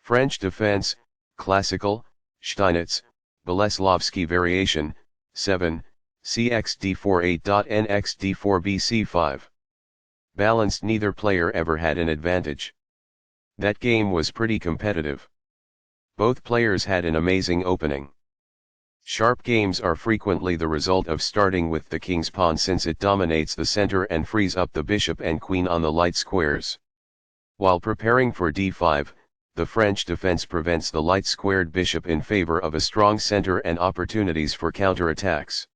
French defense, classical, Steinitz, Boleslavsky variation, 7, cx d4 8.nx d4 bc5. Balanced, neither player ever had an advantage. That game was pretty competitive. Both players had an amazing opening. Sharp games are frequently the result of starting with the king's pawn, since it dominates the center and frees up the bishop and queen on the light squares. While preparing for d5, the French defense prevents the light squared bishop in favor of a strong center and opportunities for counterattacks.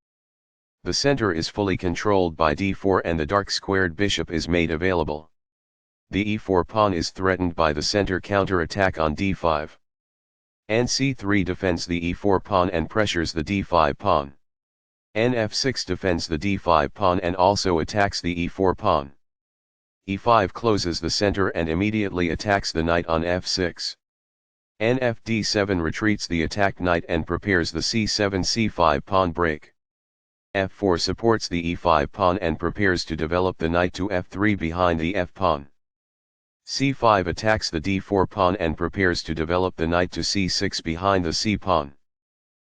The center is fully controlled by d4 and the dark squared bishop is made available. The e4 pawn is threatened by the center counterattack on d5. nc3 defends the e4 pawn and pressures the d5 pawn. nf6 defends the d5 pawn and also attacks the e4 pawn. e5 closes the center and immediately attacks the knight on f6. nfd7 retreats the attacked knight and prepares the c7-c5 pawn break. f4 supports the e5 pawn and prepares to develop the knight to f3 behind the f pawn. c5 attacks the d4 pawn and prepares to develop the knight to c6 behind the c pawn.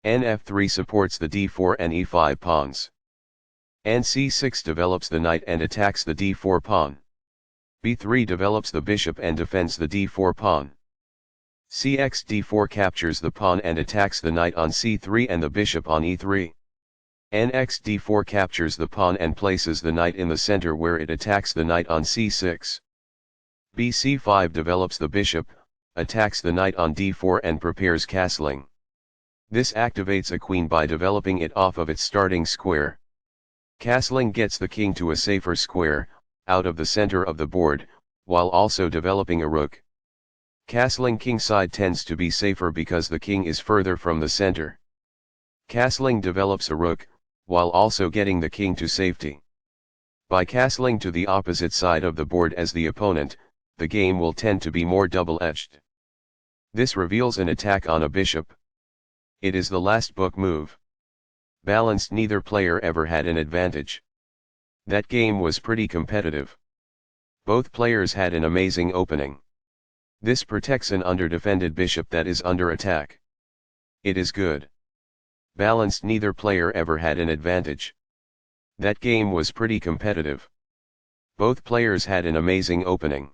nf3 supports the d4 and e5 pawns. nc6 develops the knight and attacks the d4 pawn. b3 develops the bishop and defends the d4 pawn. cx d4 captures the pawn and attacks the knight on c3 and the bishop on e3. nx d4 captures the pawn and places the knight in the center where it attacks the knight on c6. bc5 develops the bishop, attacks the knight on d4 and prepares castling. This activates a queen by developing it off of its starting square. Castling gets the king to a safer square, out of the center of the board, while also developing a rook. Castling kingside tends to be safer because the king is further from the center. Castling develops a rook, while also getting the king to safety. By castling to the opposite side of the board as the opponent, the game will tend to be more double-edged. This reveals an attack on a bishop. It is the last book move. Balanced, neither player ever had an advantage. That game was pretty competitive. Both players had an amazing opening. This protects an underdefended bishop that is under attack. It is good. Balanced, neither player ever had an advantage. That game was pretty competitive. Both players had an amazing opening.